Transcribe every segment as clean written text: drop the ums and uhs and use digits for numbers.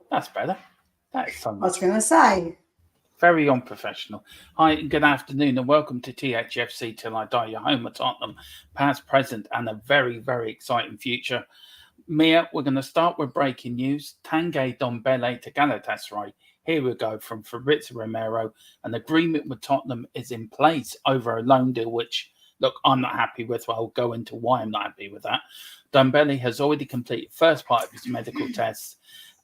That's better. That is something. I was going to say. Very unprofessional. Hi, good afternoon, and welcome to Thfc Till I Die, your home at Tottenham, past, present, and a very, very exciting future. Mia, we're going to start with breaking news. Tanguy Ndombele to Galatasaray. Here we go from Fabrizio Romero. An agreement with Tottenham is in place over a loan deal, which, look, I'm not happy with. I'll go into why I'm not happy with that. Ndombele has already completed first part of his medical tests,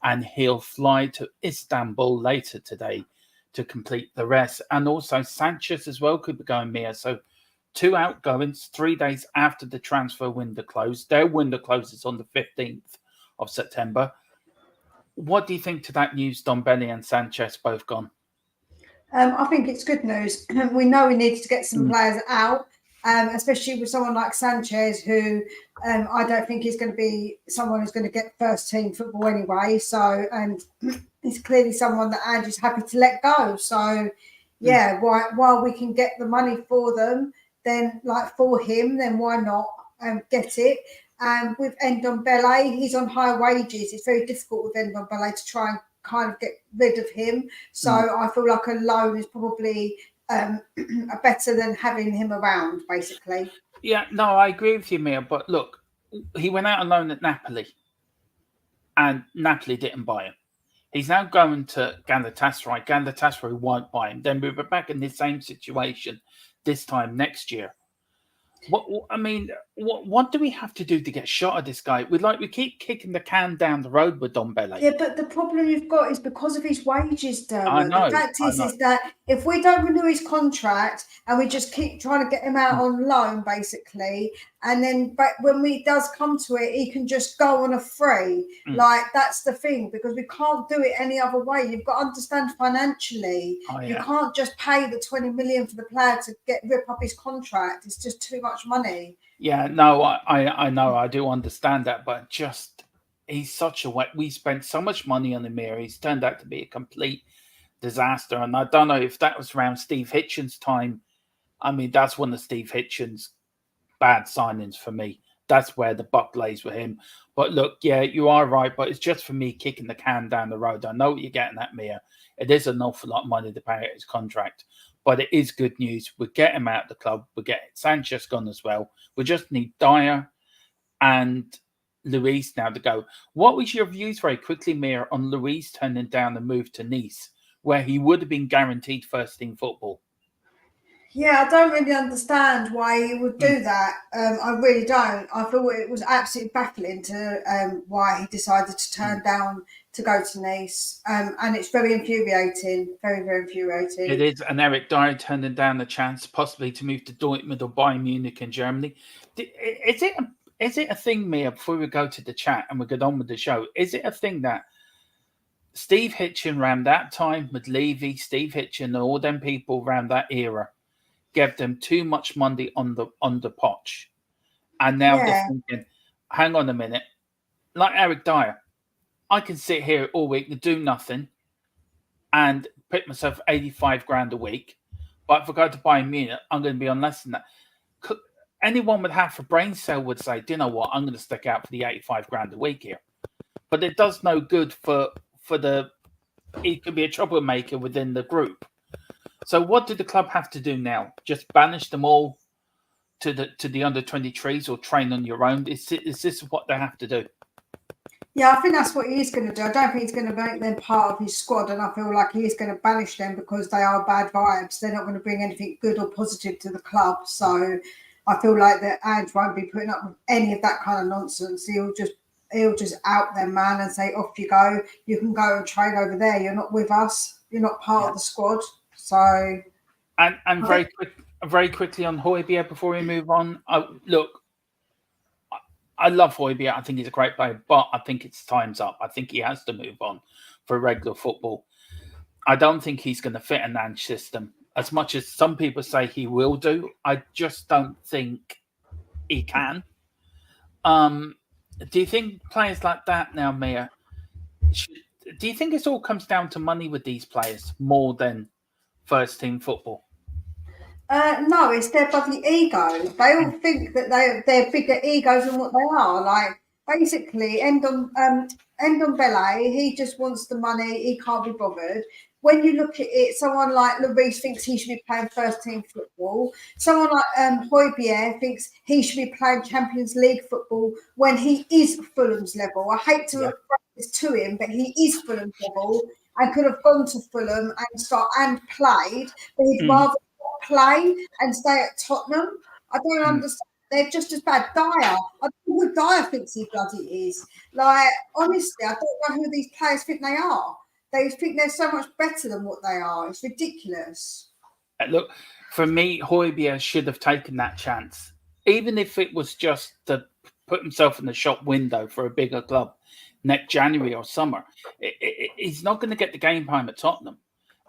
and he'll fly to Istanbul later today to complete the rest. And also Sanchez as well could be going, Mia. So 2 outgoings 3 days after the transfer window closed. Their window closes on the 15th of September. What do you think to that news, Ndombele and Sanchez both gone? I think it's good news. We know we needed to get some players out, especially with someone like Sanchez, who I don't think is going to be someone who's going to get first team football anyway. So, and he's clearly someone that Andrew's happy to let go. So, yeah, while we can get the money for them, then like for him, then why not get it? And with Ndombele, he's on high wages. It's very difficult with Ndombele to try and kind of get rid of him. So I feel like a loan is probably better than having him around, basically. Yeah, no, I agree with you, Mia. But look, he went out on loan at Napoli, and Napoli didn't buy him. He's now going to Galatasaray. Galatasaray won't buy him. Then we're back in the same situation this time next year. What do we have to do to get shot at this guy? We keep kicking the can down the road with Ndombele. Yeah, but the problem you've got is because of his wages, Dermot. I know. The fact is that if we don't renew his contract and we just keep trying to get him out on loan, basically, and then but when it does come to it, he can just go on a free. Like, that's the thing, because we can't do it any other way. You've got to understand financially. You can't just pay the 20 million for the player to rip up his contract. It's just too much money. Yeah, no, I know, I do understand that, but just he's such a we spent so much money on him here. He's turned out to be a complete disaster, and I don't know if that was around Steve Hitchens' time. I mean, that's one of Steve Hitchens' bad signings for me. That's where the buck lays with him. But look, yeah, you are right, but it's just for me kicking the can down the road. I know what you're getting at, Mia. It is an awful lot of money to pay out his contract. But it is good news. We get him out of the club. We get Sanchez gone as well. We just need Dyer and Luis now to go. What was your views very quickly, Mia, on Luis turning down the move to Nice, where he would have been guaranteed first team football? Yeah, I don't really understand why he would do that. I really don't. I thought it was absolutely baffling to why he decided to turn down to go to Nice. And it's very infuriating, very, very infuriating. It is. And Eric Dyer turning down the chance possibly to move to Dortmund or Bayern Munich in Germany. Is it a thing, Mia, before we go to the chat and we get on with the show, is it a thing that Steve Hitchen around that time with Levy, Steve Hitchen and all them people around that era gave them too much money on the Poch, and now they're thinking, hang on a minute, like Eric Dyer, I can sit here all week and do nothing and pick myself 85 grand a week. But if I go to Bayern Munich, I'm going to be on less than that. Anyone with half a brain cell would say, do you know what? I'm going to stick out for the 85 grand a week here. But it does no good for the. It could be a troublemaker within the group. So what did the club have to do now? Just banish them all to the under 23s or train on your own? Is this what they have to do? Yeah, I think that's what he's going to do. I don't think he's going to make them part of his squad, and I feel like he is going to banish them because they are bad vibes. They're not going to bring anything good or positive to the club. So I feel like that Ange won't be putting up with any of that kind of nonsense. He'll just out their man and say, off you go. You can go and train over there. You're not with us. You're not part of the squad. So and very quickly on Højbjerg before we move on. Look, I love Højbjerg. I think he's a great player, but I think it's time's up. I think he has to move on for regular football. I don't think he's going to fit an Ange system as much as some people say he will do. I just don't think he can. Do you think players like that now, Mia? Do you think it all comes down to money with these players more than first team football? No, it's their bloody ego. They all think that they're bigger egos than what they are. Like, basically, Ndombele, he just wants the money. He can't be bothered. When you look at it, someone like Lloris thinks he should be playing first team football. Someone like Højbjerg thinks he should be playing Champions League football when he is Fulham's level. I hate to refer this to him, but he is Fulham's level and could have gone to Fulham and played, but he'd rather play and stay at Tottenham. I don't understand. They're just as bad. Dyer, I don't know who Dyer thinks he bloody is. Like, honestly, I don't know who these players think they are. They think they're so much better than what they are. It's ridiculous. Look, for me, Højbjerg should have taken that chance, even if it was just to put himself in the shop window for a bigger club next January or summer. He's not going to get the game time at Tottenham.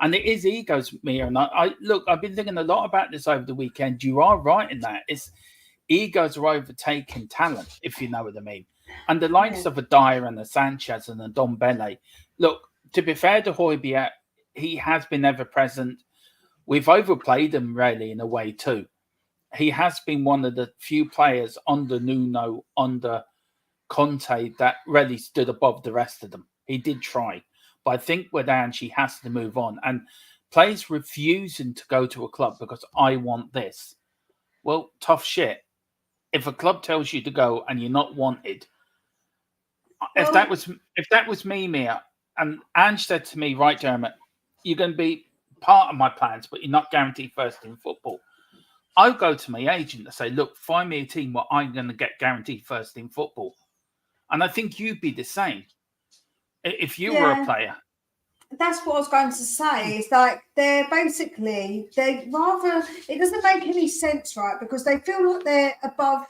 And it is egos, Mia. And I've been thinking a lot about this over the weekend. You are right in that. It's egos are overtaking talent, if you know what I mean. And the likes of a Dyer and a Sanchez and a Ndombele. Look, to be fair to Højbjerg, he has been ever present. We've overplayed him really in a way too. He has been one of the few players under Nuno, under Conte that really stood above the rest of them. He did try. But I think with Ange, he has to move on. And players refusing to go to a club because I want this. Well, tough shit. If a club tells you to go and you're not wanted, if that was me, Mia, and Ange said to me, right, Dermot, you're going to be part of my plans, but you're not guaranteed first in football. I'll go to my agent and say, look, find me a team where I'm going to get guaranteed first in football. And I think you'd be the same. If you were a player. That's what I was going to say. It's like it doesn't make any sense, right? Because they feel like they're above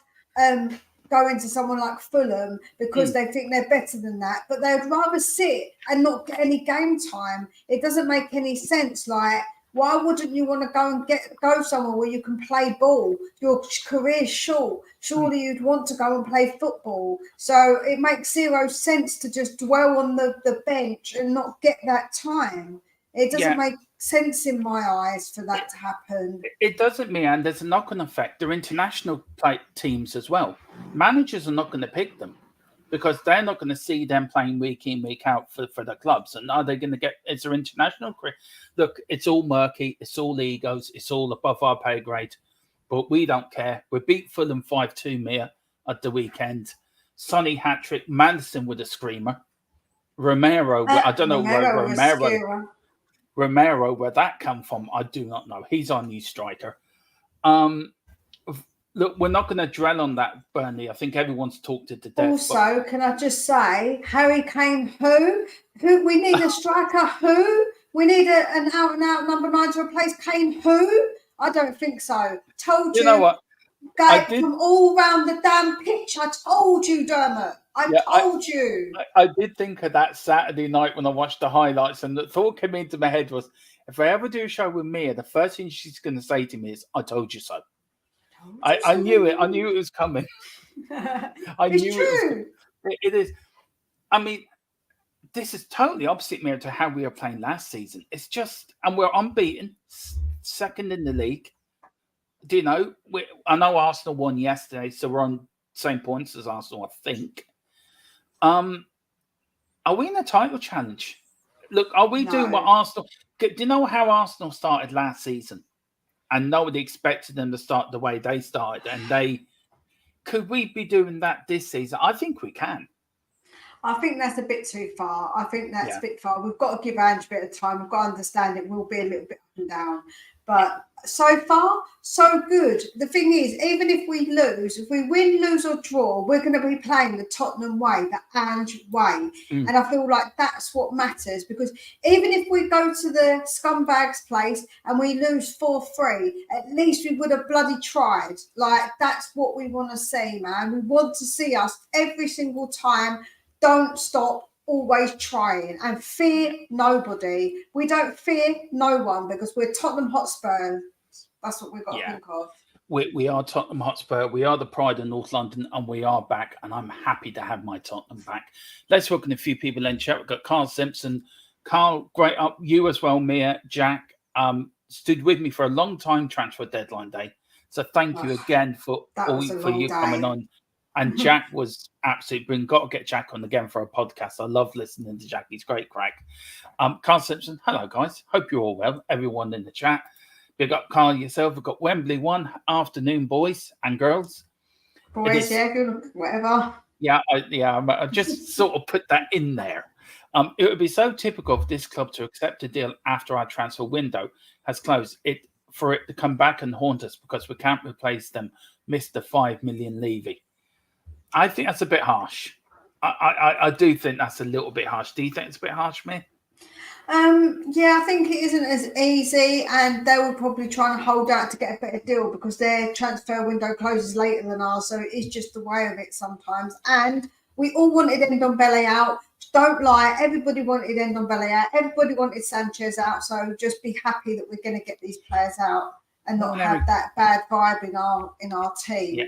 going to someone like Fulham because they think they're better than that, but they'd rather sit and not get any game time. It doesn't make any sense. Like, why wouldn't you want to go somewhere where you can play ball? Your career's short. Surely you'd want to go and play football. So it makes zero sense to just dwell on the bench and not get that time. It doesn't make sense in my eyes for that to happen. It doesn't, Mia, and there's a knock-on effect. They're international teams as well. Managers are not going to pick them because they're not going to see them playing week in, week out for the clubs. And are they going to get, it's their international career? Look, it's all murky. It's all egos. It's all above our pay grade. But we don't care. We beat Fulham 5-2, Mia, at the weekend. Sonny hat-trick. Madison with a screamer. Romero, I don't know where Romero, where that come from, I do not know. He's our new striker. Look, we're not going to dwell on that, Bernie. I think everyone's talked it to death. Also, can I just say, Harry Kane, who? We need a striker, who? We need an out-and-out number 9 to replace Kane, who? I don't think so. Told you. You know what? From all round the damn pitch. I told you, Dermot. I told you. I did think of that Saturday night when I watched the highlights, and the thought came into my head was, if I ever do a show with Mia, the first thing she's going to say to me is, I told you so. I knew it. I knew it was coming. It's true. It is. I mean, this is totally opposite mirror to how we were playing last season. It's just, and we're unbeaten, second in the league. Do you know? I know Arsenal won yesterday, so we're on same points as Arsenal, I think. Are we in a title challenge? Look, are we doing what Arsenal? Do you know how Arsenal started last season? And nobody expected them to start the way they started. And could we be doing that this season? I think we can. I think that's a bit too far. I think that's a bit far. We've got to give Ange a bit of time. We've got to understand it will be a little bit up and down. But so far, so good. The thing is, even if we lose, if we win, lose or draw, we're going to be playing the Tottenham way, the Ange way. And I feel like that's what matters, because even if we go to the scumbags place and we lose 4-3, at least we would have bloody tried. Like, that's what we want to see, man. We want to see us every single time. Don't stop, always trying, and fear nobody. We don't fear no one because we're Tottenham Hotspur. That's what we've got to think of. We are Tottenham Hotspur. We are the pride of North London, and we are back. And I'm happy to have my Tottenham back. Let's welcome a few people in chat. We've got Carl Simpson. Carl, great up. You as well, Mia, Jack. Stood with me for a long time transfer deadline day. So thank you again for you coming on. And Jack was absolutely brilliant. Got to get Jack on again for a podcast. I love listening to Jack. He's great crack. Carl Simpson, hello, guys. Hope you're all well. Everyone in the chat. Big up, Carl, yourself. We've got Wembley 1 afternoon, boys and girls. Boys, good, whatever. Yeah, I just sort of put that in there. It would be so typical for this club to accept a deal after our transfer window has closed. For it to come back and haunt us because we can't replace them, Mr. 5 million Levy. I think that's a bit harsh. I do think that's a little bit harsh. Do you think it's a bit harsh, me? Yeah, I think it isn't as easy, and they will probably try and hold out to get a better deal because their transfer window closes later than ours. So it's just the way of it sometimes. And we all wanted Ndombele out. Don't lie. Everybody wanted Ndombele out. Everybody wanted Sanchez out. So just be happy that we're going to get these players out and not have that bad vibe in our team. Yeah.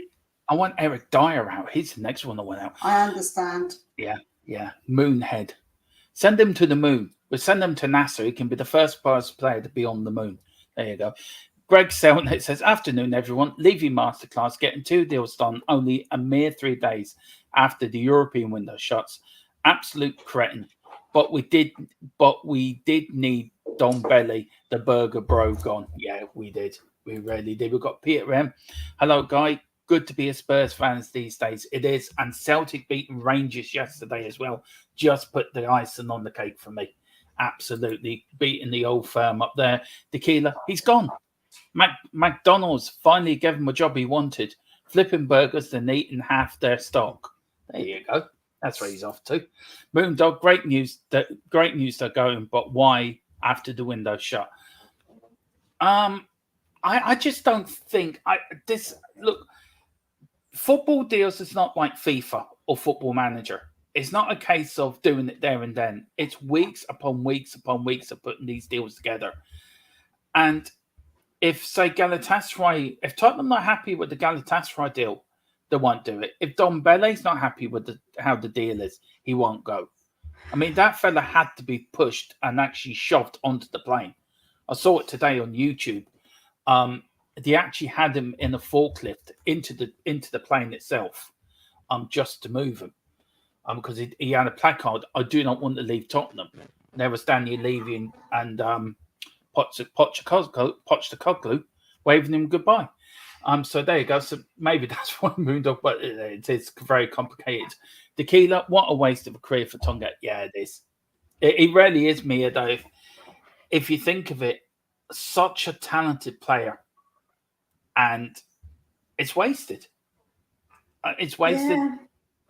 I want Eric Dyer out. He's the next one that went out. I understand. Yeah. Moonhead. Send him to the moon. We'll send him to NASA. He can be the first player to be on the moon. There you go. Greg Selnet says, afternoon, everyone. Levy Masterclass getting 2 deals done only a mere 3 days after the European window shuts. Absolute cretin. But we did need Ndombele, the burger bro, gone. Yeah, we did. We really did. We've got Peter M. Hello, Guy. Good to be a Spurs fans these days. It is. And Celtic beating Rangers yesterday as well. Just put the icing on the cake for me. Absolutely. Beating the old firm up there. Tequila, he's gone. McDonald's finally gave him a job he wanted. Flipping burgers and eating half their stock. There you go. That's where he's off to. Moondog, great news. Great news they're going, but why after the window shut? I just don't think look. Football deals is not like FIFA or Football Manager. It's not a case of doing it there and then. It's weeks upon weeks upon weeks of putting these deals together. And if, say, Galatasaray, if Tottenham not happy with the Galatasaray deal, they won't do it. If Ndombele's not happy with how the deal is, he won't go. I mean, that fella had to be pushed and actually shoved onto the plane. I saw it today on YouTube. They actually had him in a forklift into the plane itself, just to move him, because he had a placard. I do not want to leave Tottenham. There was Daniel Levy and Pochettino waving him goodbye. So there you go. So maybe that's why Moondog, but it is very complicated. Tequila, what a waste of a career for Tonga. Yeah, it is. It really is, Mia, though. If you think of it, such a talented player. And it's wasted. It's wasted. Yeah.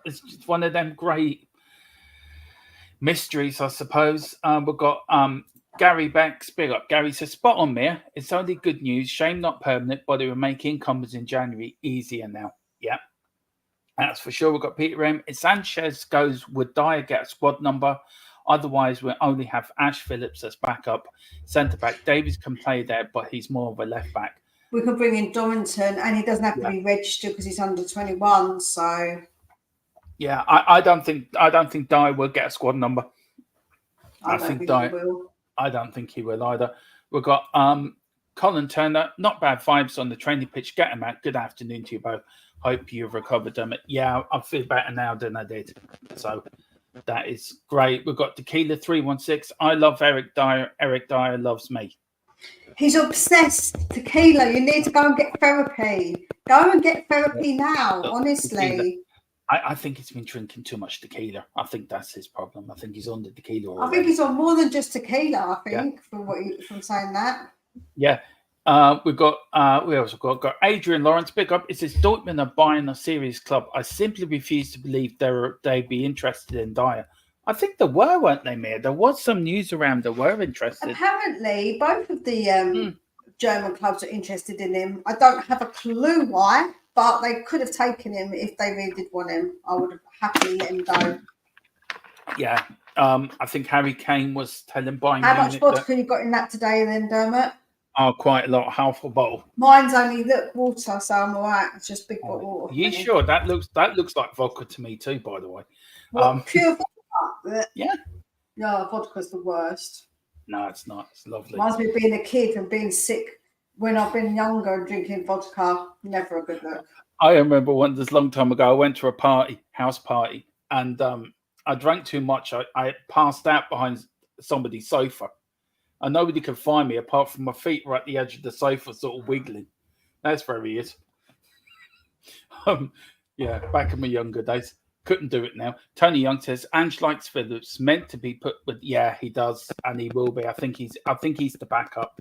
It's just one of them great mysteries, I suppose. We've got Gary Banks. Big up. Gary says, spot on, Mia. It's only good news. Shame not permanent, but it will make incomes in January easier now. Yeah, that's for sure. We've got Peter M. If Sanchez goes, would Dyer get a squad number? Otherwise, we'll only have Ash Phillips as backup. Centre-back. Davies can play there, but he's more of a left-back. We can bring in Domington, and he doesn't have to be registered because he's under 21. So, yeah, I don't think Dyer will get a squad number. I don't think he will. I don't think he will either. We've got Colin Turner, not bad vibes on the training pitch. Get him out. Good afternoon to you both. Hope you've recovered them. Yeah, I feel better now than I did. So that is great. We've got Tequila 316. I love Eric Dyer. Eric Dyer loves me. He's obsessed. Tequila, you need to go and get therapy. Go and get therapy now, honestly. Tequila. I think he's been drinking too much tequila. I think that's his problem. I think he's on the tequila already. I think he's on more than just tequila, I think, from saying that. Yeah. We've got we also got Adrian Lawrence. Big up. It says Dortmund are buying a serious club. I simply refuse to believe they'd be interested in Dyer. I think there were, weren't they, Mia? There was some news around they were interested. Apparently, both of the German clubs are interested in him. I don't have a clue why, but they could have taken him if they really did want him. I would have happily let him go. Yeah. I think Harry Kane was telling Bayern How much vodka you got in that today then, Dermot? Oh, quite a lot, half a bottle. Mine's only water, so I'm all right. It's just big bottle water. You sure? That looks like vodka to me too, by the way. Pure vodka? Yeah. No, vodka's the worst. No, it's not. It's lovely. Reminds me of being a kid and being sick when I've been younger and drinking vodka. Never a good look. I remember this long time ago, I went to a house party, and I drank too much. I passed out behind somebody's sofa. And nobody could find me apart from my feet were at the edge of the sofa, sort of wiggling. That's very it. Yeah, back in my younger days. Couldn't do it now. Tony Young says, Ange likes Phillips, meant to be put with. Yeah, he does, and he will be. I think he's the backup.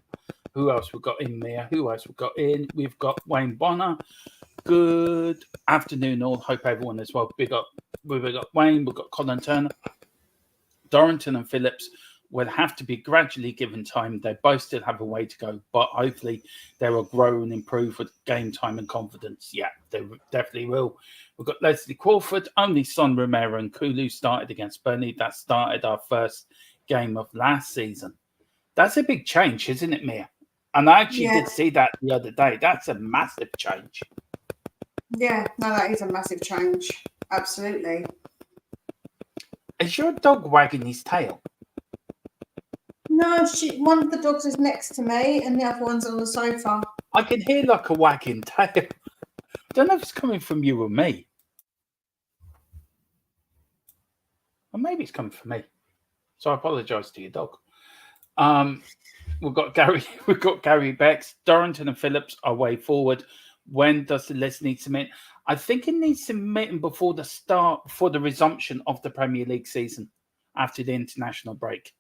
Who else we've got in there? Who else we've got in? We've got Wayne Bonner. Good afternoon, all. Hope everyone is well. We've got Wayne, we've got Colin Turner. Dorrington and Phillips will have to be gradually given time. They both still have a way to go, but hopefully they will grow and improve with game time and confidence. Yeah, they definitely will. We've got Leslie Crawford, only Son, Romero and Kulu started against Burnley. That started our first game of last season. That's a big change, isn't it, Mia? And I actually did see that the other day. That's a massive change. Yeah, no, that is a massive change. Absolutely. Is your dog wagging his tail? No, one of the dogs is next to me and the other one's on the sofa. I can hear like a wagging tail. I don't know if it's coming from you or me. Or maybe it's coming from me. So I apologise to your dog. We've got Gary Becks, Dorrington and Phillips are way forward. When does the list need submitting? I think it needs submitting before the resumption of the Premier League season after the international break.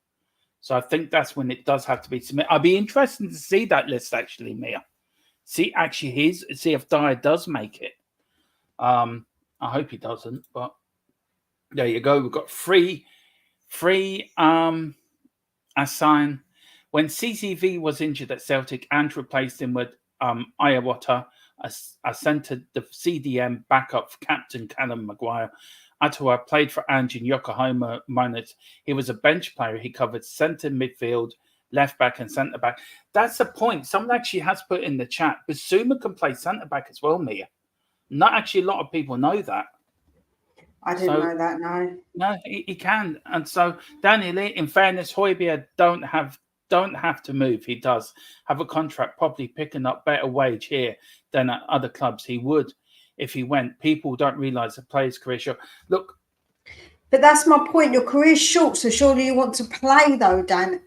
So I think that's when it does have to be submitted. I'd be interested to see that list actually, Mia. See if Dyer does make it. I hope he doesn't, but there you go. We've got free assign. When CCV was injured at Celtic and replaced him with Iwata, I centred the CDM backup for Captain Callum Maguire. Atawa played for Ange in Yokohama Miners. He was a bench player. He covered centre, midfield, left back, and centre back. That's the point. Someone actually has put in the chat. Basuma can play centre back as well, Mia. Not actually a lot of people know that. I didn't know that. No, he can. And so Daniel, in fairness, Højbjerg don't have to move. He does have a contract, probably picking up better wage here than at other clubs. He would. If he went, people don't realise the player's career short. Look, but that's my point. Your career's short, so surely you want to play though, Daniel,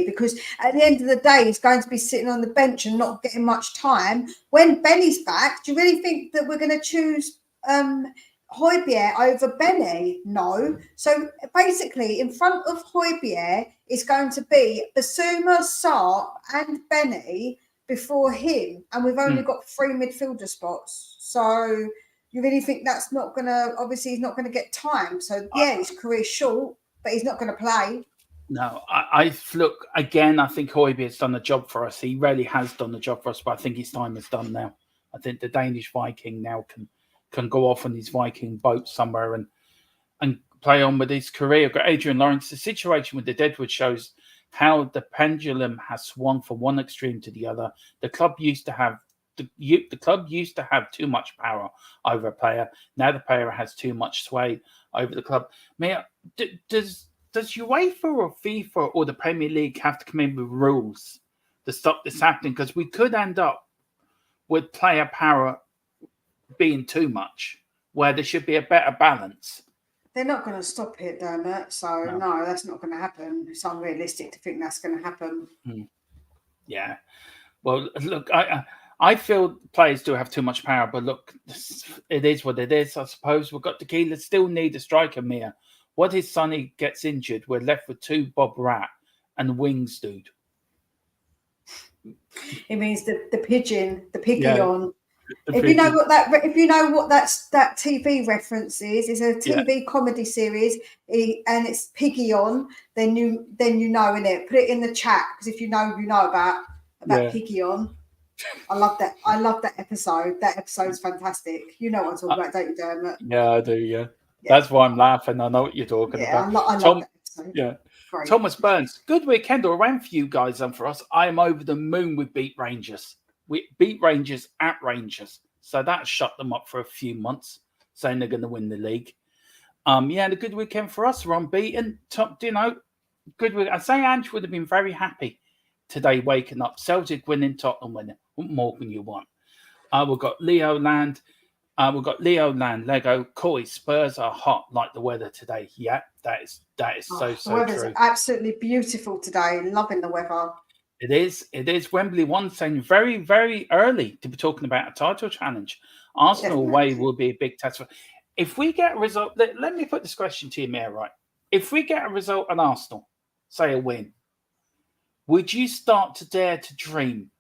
because at the end of the day, he's going to be sitting on the bench and not getting much time. When Benny's back, do you really think that we're going to choose Højbjerg over Benny? No. So basically, in front of Højbjerg is going to be Basuma, Sarp, and Benny before him, and we've only got 3 midfielder spots. So you really think that's not going to, obviously he's not going to get time. So yeah, his career's short, but he's not going to play. No, I look, again, I think Højbjerg's done a job for us. He really has done a job for us, but I think his time is done now. I think the Danish Viking now can go off on his Viking boat somewhere and play on with his career. I've got Adrian Lawrence. The situation with the Deadwood shows how the pendulum has swung from one extreme to the other. The club used to have too much power over a player. Now the player has too much sway over the club. Mia, does does UEFA or FIFA or the Premier League have to come in with rules to stop this happening? Because we could end up with player power being too much, where there should be a better balance. They're not going to stop it, Dermot. So no, that's not going to happen. It's unrealistic to think that's going to happen. Yeah. Well, look, I feel players do have too much power, but look, it is what it is. I suppose we've got Tequila. Still need a striker, Mia. What if Sonny gets injured? We're left with 2 Bob Rat and Wings dude. It means the pigeon, the piggy on. If you know what that TV reference is, it's a TV comedy series, and it's Piggy on. Then you know in it. Put it in the chat, because if you know about Piggy on. I love that. I love that episode. That episode's fantastic. You know what I'm talking about, don't you, Dermot? Yeah, I do. Yeah. That's why I'm laughing. I know what you're talking about. I love that episode. Yeah. Great. Thomas Burns, good weekend all around for you guys and for us. I am over the moon with beat Rangers. We beat Rangers at Rangers. So that shut them up for a few months, saying they're going to win the league. And a good weekend for us. We're unbeaten. Good week. I say Ange would have been very happy today waking up. Celtic winning, Tottenham winning. What more can you want? We've got Leo Land. Lego. Koi, Spurs are hot like the weather today. Yeah, that is so the weather's true. Absolutely beautiful today. Loving the weather. It is. Wembley One saying very, very early to be talking about a title challenge. Arsenal away will be a big test. If we get a result, let me put this question to you, Mayor, right? If we get a result on Arsenal, say a win, would you start to dare to dream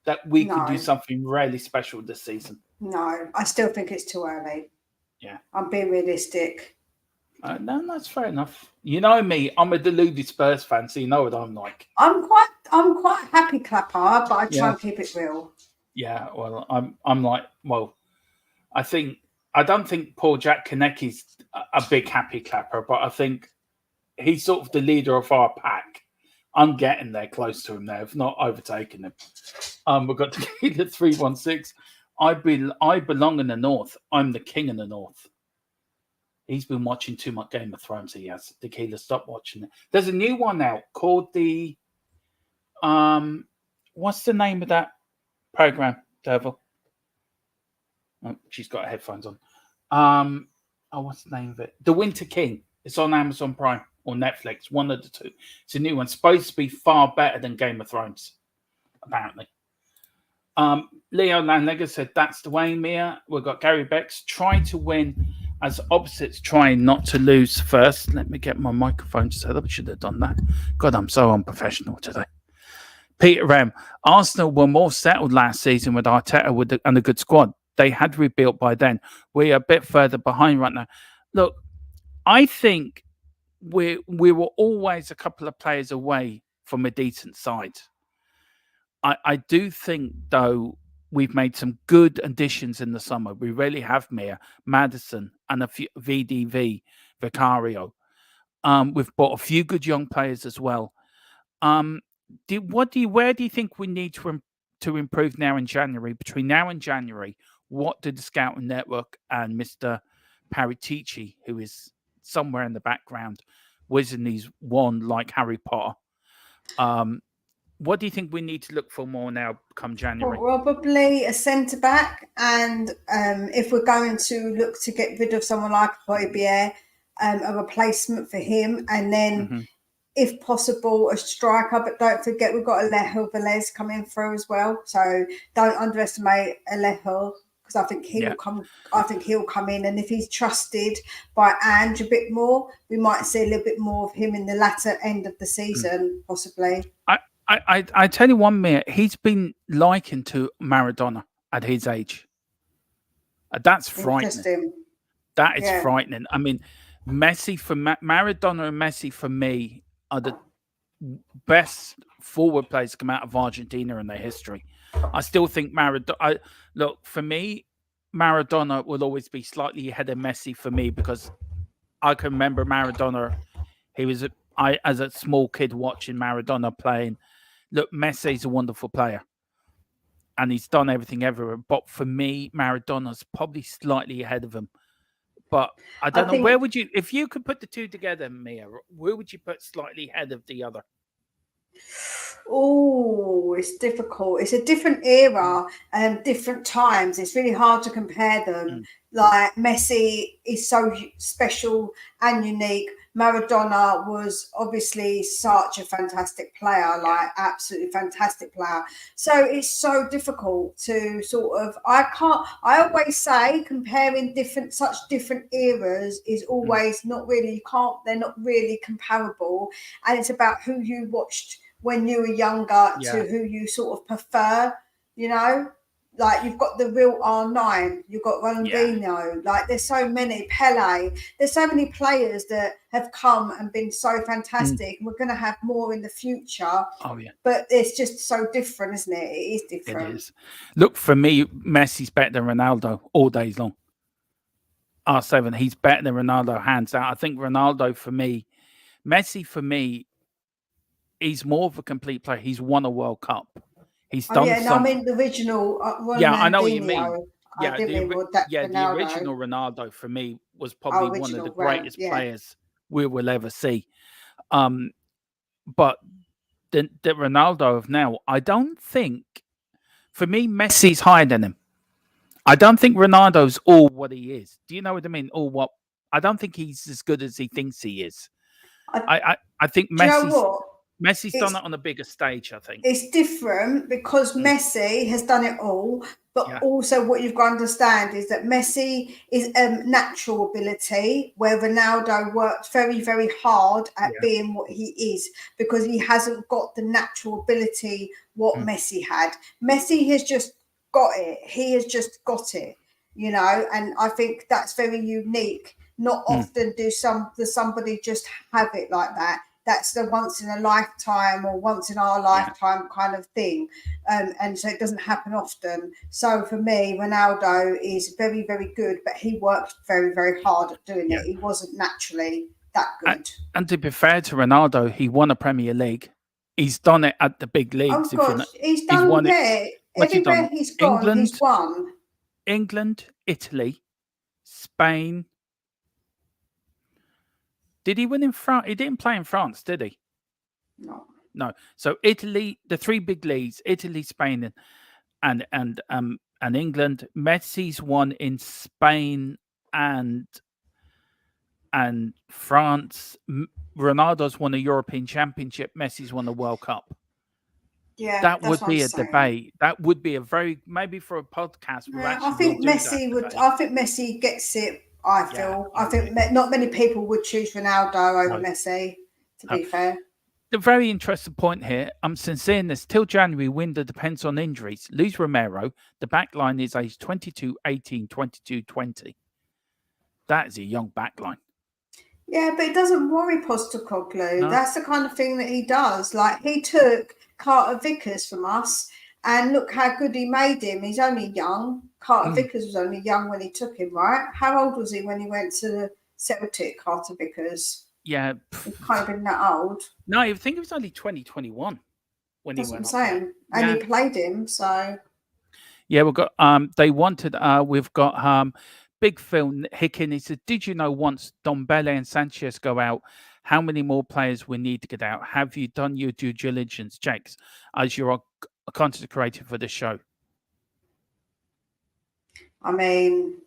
that we could do something really special this season? No, I still think it's too early. Yeah. I'm being realistic. No, that's fair enough. You know me, I'm a deluded Spurs fan, so you know what I'm like. I'm quite a happy clapper, but I try and keep it real. Yeah, well, I'm like, well, I don't think Paul Jack Konecki's a big happy clapper, but I think he's sort of the leader of our pack. I'm getting there close to him now, if not overtaking him. We've got Tequila 316. I belong in the North. I'm the king in the North. He's been watching too much Game of Thrones. He has. Tequila, stop watching it. There's a new one out called the what's the name of that program, Devil? Oh, she's got her headphones on. What's the name of it? The Winter King. It's on Amazon Prime or Netflix, one of the two. It's a new one. Supposed to be far better than Game of Thrones, apparently. Leo Landlegger said, that's the way, Mia. We've got Gary Becks trying to win as opposites trying not to lose first. Let me get my microphone set up. I should have done that. God, I'm so unprofessional today. Peter Ram, Arsenal were more settled last season with Arteta and a good squad. They had rebuilt by then. We are a bit further behind right now. Look, I think we were always a couple of players away from a decent side. I do think, though, we've made some good additions in the summer. We really have, Mia, Madison, and a few VDV, Vicario. We've bought a few good young players as well. Where do you think we need to improve now in January? Between now and January, what did the scouting network and Mr. Paratici, who is somewhere in the background, whizzing these one like Harry Potter? What do you think we need to look for more now come January? Probably a centre-back, and if we're going to look to get rid of someone like Højbjerg, a replacement for him, and then, if possible, a striker. But don't forget, we've got Alejo Velez coming through as well. So don't underestimate Alejo, because I think he'll come. I think he'll come in, and if he's trusted by Ange a bit more, we might see a little bit more of him in the latter end of the season, possibly. I tell you one minute, he's been likened to Maradona at his age. That's frightening. That is frightening. I mean, Maradona and Messi for me are the best forward players to come out of Argentina in their history. I still think Maradona. Look, for me, Maradona will always be slightly ahead of Messi for me, because I can remember Maradona. He was as a small kid watching Maradona playing. Look, Messi's a wonderful player, and he's done everything ever. But for me, Maradona's probably slightly ahead of him. But I I don't know, think where would you, if you could put the two together, Mia, where would you put slightly ahead of the other? Oh, it's difficult. It's a different era and different times. It's really hard to compare them. Mm. Like Messi is so special and unique. Maradona was obviously such a fantastic player, like absolutely fantastic player. So it's so difficult to sort of, I always say comparing such different eras is always not really, they're not really comparable. And it's about who you watched when you were younger Yeah. to who you sort of prefer, you know? Like you've got the real R9, you've got Yeah. Ronaldinho, like there's so many, Pele, there's so many players that have come and been so fantastic. We're going to have more in the future. Oh, yeah. But it's just so different, isn't it? It is It different. is. Look, for me, Messi's better than Ronaldo all days long. R7, he's better than Ronaldo, hands out. I think Ronaldo, for me, Messi, for me, he's more of a complete player. He's won a World Cup. He's Oh done yeah, no, I some. mean the original Yeah, I know what you mean. Ronaldinho. I Yeah, didn't mean that the Ronaldo. original Ronaldo for me was probably one of the Original Ron, greatest yeah. players we will ever see. But the Ronaldo of now, I don't think, for me, Messi's higher than him. I don't think Ronaldo's all what he is. Do you know what I mean? I don't think he's as good as he thinks he is. I think Do you know what? Messi's done it on a bigger stage, I think. It's different because Messi has done it all, but also what you've got to understand is that Messi is natural ability, where Ronaldo worked very, very hard at being what he is because he hasn't got the natural ability what Messi had. Messi has just got it. He has just got it, you know, and I think that's very unique. Not often does somebody just have it like that. That's the once in a lifetime or once in our lifetime kind of thing. And so it doesn't happen often. So for me, Ronaldo is very, very good, but he worked very, very hard at doing it. He wasn't naturally that good. And to be fair to Ronaldo, he won a Premier League. He's done it at the big leagues. Oh, gosh. He's won it. it. What's he Everywhere done? he's gone, he's won. England, Italy, Spain. Did he win in France? He didn't play in France, did he? No. So Italy, the three big leagues, Italy, Spain, and England. Messi's won in Spain and France. Ronaldo's won a European Championship. Messi's won a World Cup. Yeah, that would be a debate. That would be a maybe for a podcast. I think Messi would. I think Messi gets it. I feel. I think not many people would choose Ronaldo over Messi. To be fair. The very interesting point here, I'm sincere in this. Till January, window depends on injuries. Luis Romero, the back line is age 22, 18, 22, 20. That is a young back line. Yeah, but it doesn't worry Postecoglou. No. That's the kind of thing that he does. Like, he took Carter Vickers from us, and look how good he made him. He's only young. Carter Vickers was only young when he took him, right? How old was he when he went to Celtic, Carter Vickers? Yeah. He kind of been that old. No, I think it was only 2021 when That's he went. That's what I'm saying. And he played him, so. Yeah, we've got, we've got, Big Phil Hicken. He said, did you know once Ndombele and Sanchez go out, how many more players we need to get out? Have you done your due diligence checks as you're a content creator for the show? I mean,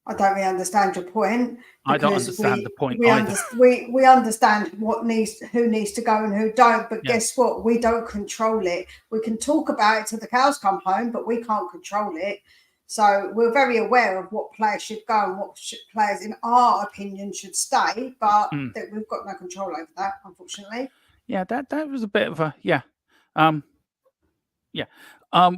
I don't really understand your point. I don't understand the point either. We understand who needs to go and who don't, but guess what? We don't control it. We can talk about it till the cows come home, but we can't control it. So we're very aware of what players should go and what players, in our opinion, should stay, but we've got no control over that, unfortunately. Yeah, that was a bit of a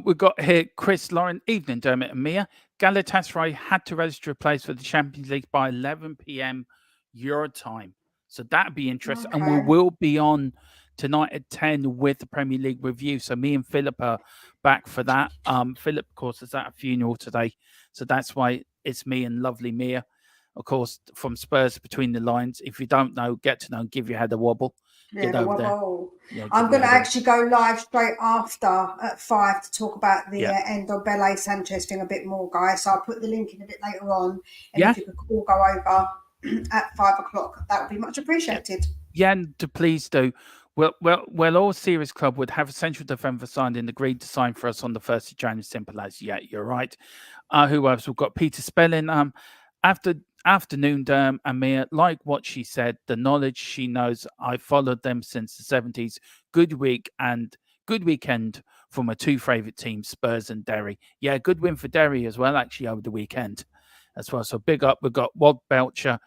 we've got here Chris, Lauren, evening, Dermot and Mia. Galatasaray had to register a place for the Champions League by 11 p.m. Euro time, so that'd be interesting. Okay. And we will be on tonight at 10 with the Premier League review. So me and Philip are back for that. Philip, of course, is at a funeral today. So that's why it's me and lovely Mia, of course, from Spurs Between the Lines. If you don't know, get to know and give your head a wobble. Yeah, the wobble. Yeah, I'm going to over there. actually go live straight after at 5 to talk about the Yeah. Ndombele Sanchez thing a bit more, guys. So I'll put the link in a bit later on. And Yeah. if you could all go over at 5 o'clock, that would be much appreciated. Yeah, and please do. Well, all Series Club would have a central defender signed and agreed to sign for us on the 1st of January. Simple as, yeah, you're right. Who else? We've got Peter Spelling. Afternoon, and Mia, like what she said, the knowledge she knows. I followed them since the 70s. Good weekend for my two favourite teams, Spurs and Derry. Yeah, good win for Derry as well, actually, over the weekend as well. So big up. We've got Wog Belcher,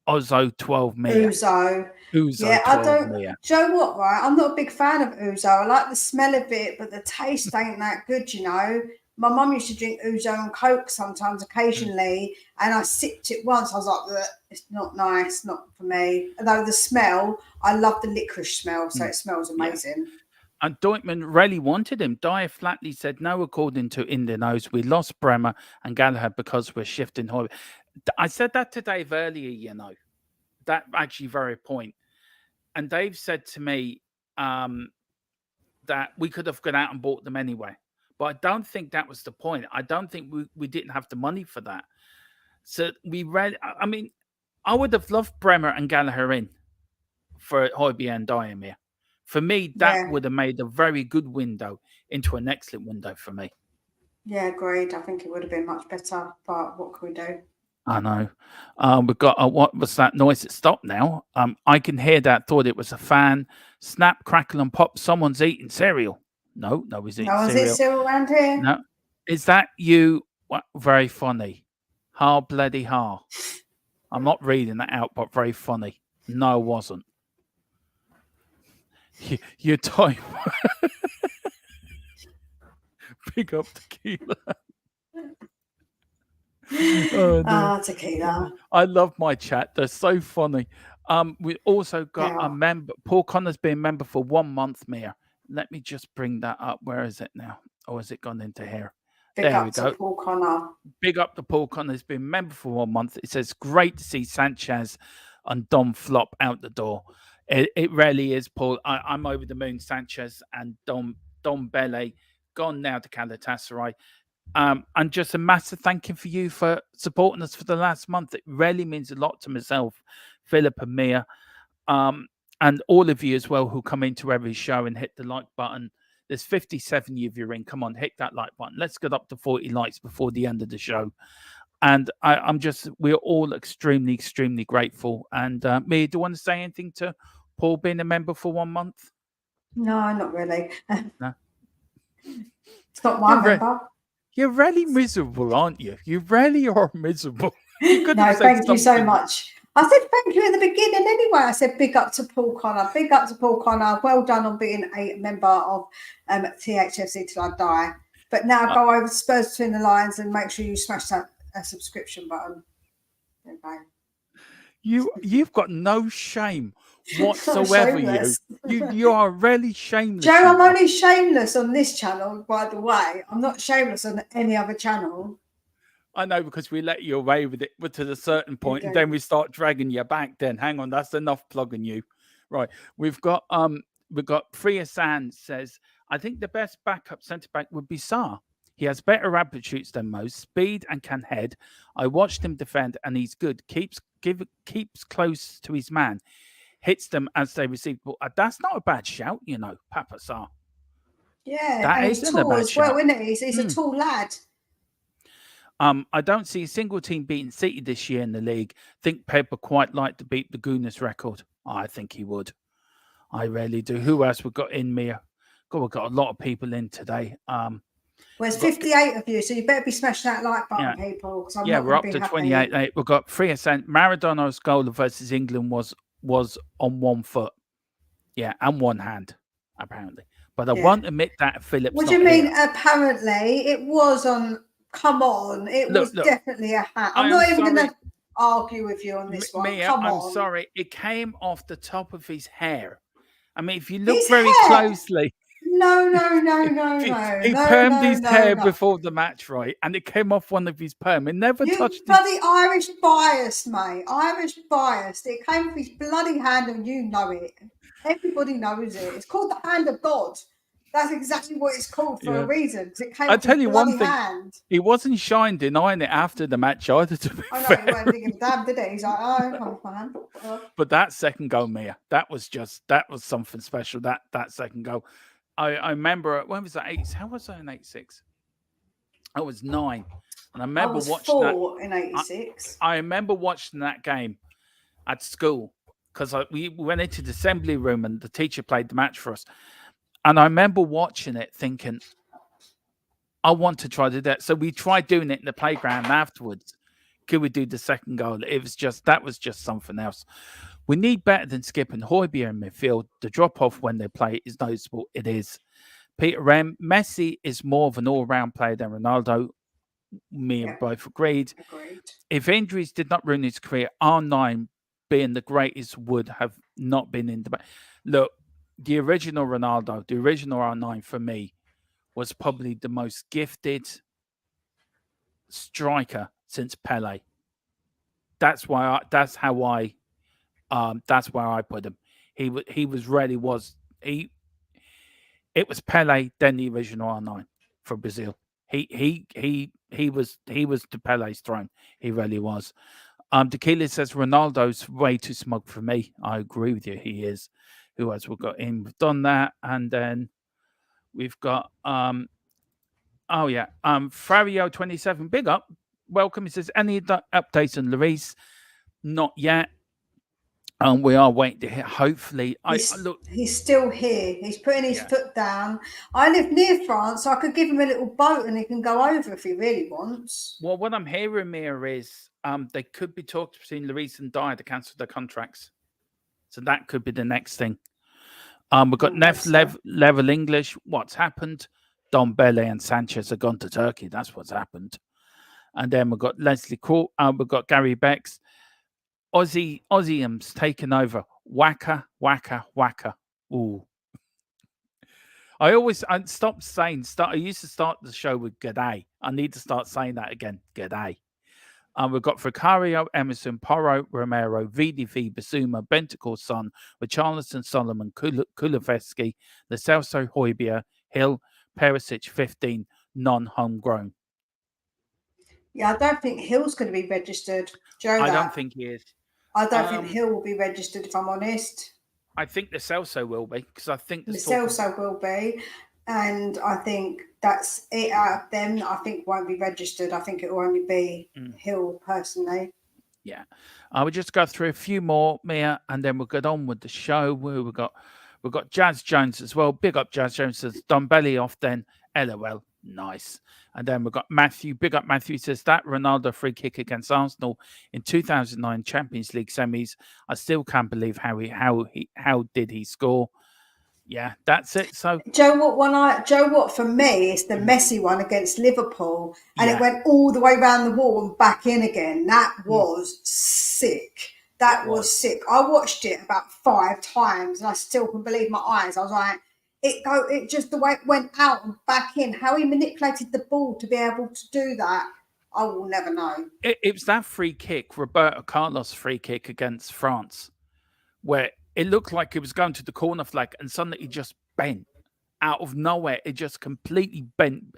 Ozo 12 Mia. Uzo. Yeah, I don't. Do you know what? Right, I'm not a big fan of Uzo. I like the smell of it, but the taste ain't that good. You know, my mum used to drink Uzo and Coke sometimes, occasionally, and I sipped it once. I was like, it's not nice, not for me. Although the smell, I love the licorice smell, so it smells amazing. Yeah. And Deutman really wanted him. Dyer flatly said no, according to Indianos. We lost Bremer and Gallagher because we're shifting. I said that to Dave earlier, you know, that actually very point. And Dave said to me that we could have gone out and bought them anyway. But I don't think that was the point. I don't think we didn't have the money for that. So I mean, I would have loved Bremer and Gallagher in for Højbjerg and Dyer. For me, that would have made a very good window into an excellent window for me. Yeah, agreed. I think it would have been much better, but what can we do? I know. We've got what was that noise? It stopped now. I can hear that. Thought it was a fan. Snap, crackle, and pop. Someone's eating cereal. No, he's eating cereal. No one's eating cereal around here. No, is that you? What, very funny. Ha bloody ha. I'm not reading that out, but very funny. No, it wasn't. Your time. Pick up tequila. Tequila. I love my chat. They're so funny. We also got a member. Paul Connor's been a member for 1 month, Mia. Let me just bring that up. Where is it now? Or has it gone into here? There we go. Paul Connor. Big up to Paul Connor. Has been a member for 1 month. It says, great to see Sanchez and Dom flop out the door. It really is, Paul. I'm over the moon. Sanchez and Ndombele gone now to Galatasaray. And just a massive thank you for you for supporting us for the last month. It really means a lot to myself, Philip and Mia, and all of you as well who come into every show and hit the like button. There's 57 of you in. Come on, hit that like button. Let's get up to 40 likes before the end of the show. And we're all extremely, extremely grateful. And Mia, do you want to say anything to Paul being a member for 1 month? No, not really. No. It's not my member. You're really miserable, aren't you? You really are miserable. No, thank you so much. I said thank you in the beginning anyway. I said big up to Paul Connor. Big up to Paul Connor. Well done on being a member of THFC till I die. But now go over to Spurs Between the Lines and make sure you smash that subscription button. Okay. You've got no shame whatsoever. You are really shameless. Joe, I'm only shameless on this channel, by the way. I'm not shameless on any other channel. I know, because we let you away with it to the certain point, and then we start dragging you back. Then hang on, that's enough plugging you. Right, we've got Priya Sand says, I think the best backup centre back would be Sarr. He has better aptitudes than most, speed and can head. I watched him defend, and he's good. Keeps close to his man, hits them as they receive. That's not a bad shout, you know, Papa Sarr. Yeah, that and he's tall as well, isn't he? He's a tall lad. I don't see a single team beating City this year in the league. Think Pep would quite like to beat the Guinness record. I think he would. I really do. Who else we've got in, Mia? God, we've got a lot of people in today. Well, there's 58 of you, so you better be smashing that like button, people. We're up to 28. We've got 3%. Maradona's goal versus England was on 1 foot. Yeah, and 1 hand, apparently. But I won't admit that Philip's What do you mean, apparently? It was on... Come on, it was definitely a hat. I'm not even going to argue with you on this one. Mia, I'm sorry. It came off the top of his hair. I mean, if you look his very hair? Closely... No. He permed his hair before the match, right? And it came off one of his perm. It never touched bloody Irish biased, mate. Irish biased. It came off his bloody hand and you know it. Everybody knows it. It's called the hand of God. That's exactly what it's called for a reason, because it came I'll off his tell you one bloody thing. hand. He wasn't shy in denying it after the match either, to be I know, fair. he weren't thinking, damn, did he? He's like, oh, come off my hand. But that second goal, Mia, that was something special. That second goal. I remember, when was that? How was I in 86? I was 9. And I I remember was watching that. 4 in 86. I remember watching that game at school because we went into the assembly room and the teacher played the match for us. And I remember watching it thinking, I want to try to do that. So we tried doing it in the playground afterwards. Could we do the second goal? That was just something else. We need better than Skip and Højbjerg in midfield. The drop off when they play is noticeable. It is. Peter Rem, Messi is more of an all round player than Ronaldo. Me and both agreed. If injuries did not ruin his career, R9 being the greatest would have not been in the. Look, the original Ronaldo, the original R9 for me was probably the most gifted striker since Pele. That's why. That's where I put him. It was Pele, then the original R9 for Brazil. He was to Pele's throne. He really was. Tequila says Ronaldo's way too smug for me. I agree with you. He is. Who else we've got in? We've done that, and then we've got Fario27. Big up. Welcome. He says, any updates on Lloris? Not yet. We are waiting to hear. Hopefully, he's still here. He's putting his foot down. I live near France, so I could give him a little boat and he can go over if he really wants. Well, what I'm hearing, Mia, is they could be talks between Lloris and Dyer to cancel their contracts. So that could be the next thing. We've got Level English. What's happened? Ndombele and Sanchez have gone to Turkey. That's what's happened. And then we've got Leslie Court. We've got Gary Becks. Aussium's taken over. Waka. Ooh. I used to start the show with G'day. I need to start saying that again. G'day. We've got Vicario, Emerson, Porro, Romero, VDV, Basuma, Bentancur, Son, Richarlison, Solomon, Kulusevski, Lo Celso, Højbjerg, Hill, Perisic, 15, non-homegrown. Yeah, I don't think Hill's going to be registered. I don't think he is. I don't think Hill will be registered, if I'm honest. I think the Celso will be, because I think the Celso will be, and I think that's it out of them. I think won't be registered. I think it will only be Hill personally. Yeah, we'll just go through a few more, Mia, and then we'll get on with the show. We've got Jazz Jones as well. Big up Jazz Jones. Says Ndombele off then. LOL. Nice. And then we've got Matthew. Big up Matthew. Says that Ronaldo free kick against Arsenal in 2009 Champions League semis. I still can't believe how did he score. Yeah, that's it. So Joe, what for me is the Messi one against Liverpool, and it went all the way around the wall and back in again. That was sick. That was sick. I watched it about 5 times, and I still couldn't believe my eyes. I was like, it just the way it went out and back in. How he manipulated the ball to be able to do that, I will never know. It was that free kick, Roberto Carlos free kick against France, where it looked like it was going to the corner flag, and suddenly it just bent out of nowhere. It just completely bent.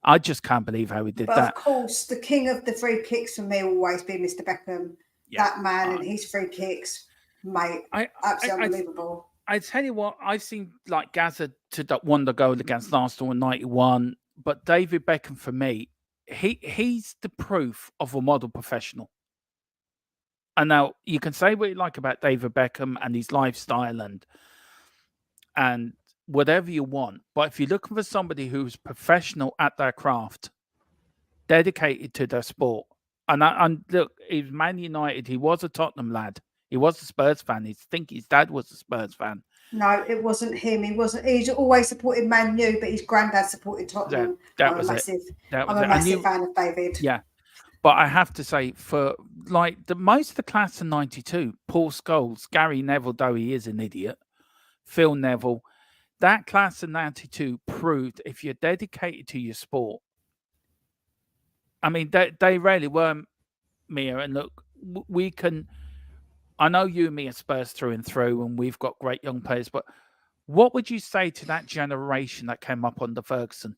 I just can't believe how he did that. Of course, the king of the free kicks for me will always be Mr. Beckham. Yeah, that man and his free kicks, mate, absolutely unbelievable. I tell you what, I've seen like Gaza to won the goal against Arsenal in '91, but David Beckham for me, he's the proof of a model professional. And now you can say what you like about David Beckham and his lifestyle and whatever you want, but if you're looking for somebody who's professional at their craft, dedicated to their sport, and look, he's Man United. He was a Tottenham lad. He was a Spurs fan. I think his dad was a Spurs fan. No, it wasn't him. He wasn't. He's always supported Man U, but his granddad supported Tottenham. I'm a massive fan of David. Yeah. But I have to say, for like most of the class of '92, Paul Scholes, Gary Neville, though he is an idiot, Phil Neville, that class of '92 proved if you're dedicated to your sport. I mean, they really were, Mia. And look, we can I know you and me are Spurs through and through, and we've got great young players, but what would you say to that generation that came up under Ferguson?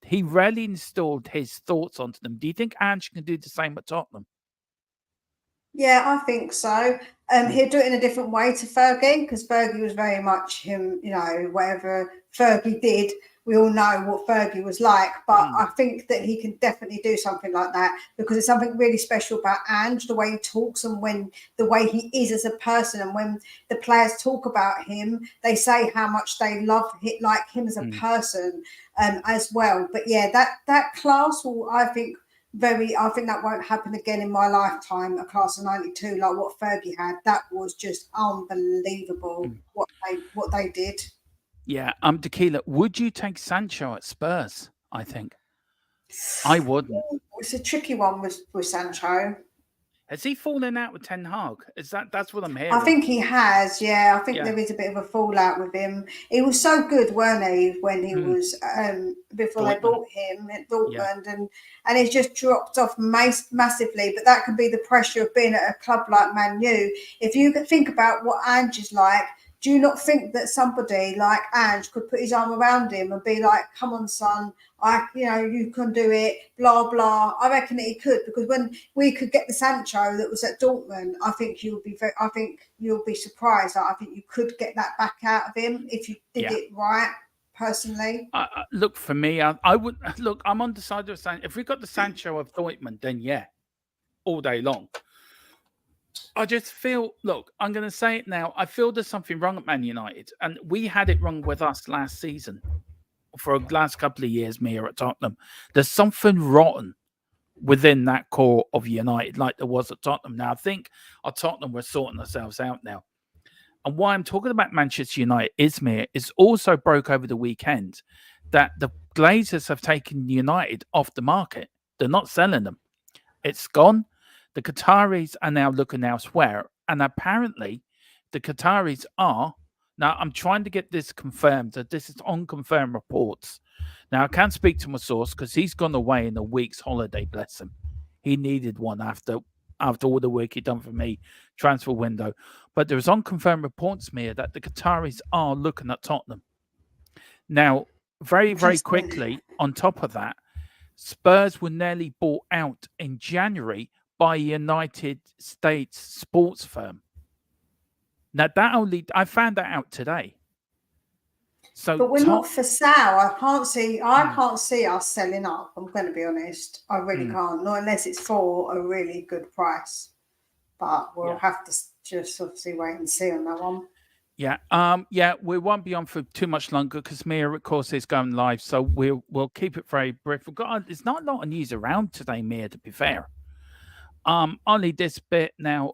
He really instilled his thoughts onto them. Do you think Ange can do the same at Tottenham? Yeah, I think so. He'll do it in a different way to Fergie, because Fergie was very much him, whatever Fergie did, we all know what Fergie was like. But I think that he can definitely do something like that, because it's something really special about Ange, the way he talks and the way he is as a person. And when the players talk about him, they say how much they love like him as a person as well. But yeah, that class will, I think that won't happen again in my lifetime. A class of '92 like what Fergie had, that was just unbelievable what they did. Yeah, Tequila, would you take Sancho at Spurs? I think I wouldn't. It's a tricky one with Sancho. Has he fallen out with Ten Hag? That's what I'm hearing? I think he has. Yeah, I think there is a bit of a fallout with him. He was so good, weren't he, when he was before they bought him at Dortmund, and he's just dropped off massively. But that can be the pressure of being at a club like Man U. If you think about what Ange is like, do you not think that somebody like Ange could put his arm around him and be like, "Come on, son, you can do it," blah blah. I reckon that he could, because when we could get the Sancho that was at Dortmund, I think you'll be surprised. I think you could get that back out of him if you did it right. Personally, look, for me, I would look. I'm on the side of saying if we got the Sancho of Dortmund, then yeah, all day long. I just feel, look, I'm going to say it now. I feel there's something wrong at Man United, and we had it wrong with us last season. For the last couple of years, me here at Tottenham, there's something rotten within that core of United, like there was at Tottenham. Now, I think at Tottenham, we're sorting ourselves out now. And why I'm talking about Manchester United is also broke over the weekend that the Glazers have taken United off the market. They're not selling them. It's gone. The Qataris are now looking elsewhere. And apparently, the Qataris are. Now, I'm trying to get this confirmed. That this is unconfirmed reports. Now, I can't speak to my source because he's gone away in a week's holiday, bless him. He needed one after all the work he'd done for me, transfer window. But there's unconfirmed reports, Mia, that the Qataris are looking at Tottenham. Now, very, very quickly, on top of that, Spurs were nearly bought out in January by a United States sports firm. Now, I found that out today. So, but we're not for sale. I can't see us selling up. I'm going to be honest. I really can't. Not unless it's for a really good price. But we'll have to just obviously wait and see on that one. Yeah. We won't be on for too much longer because Mia, of course, is going live. So we'll keep it very brief. There's not a lot of news around today, Mia, to be fair. Only this bit now.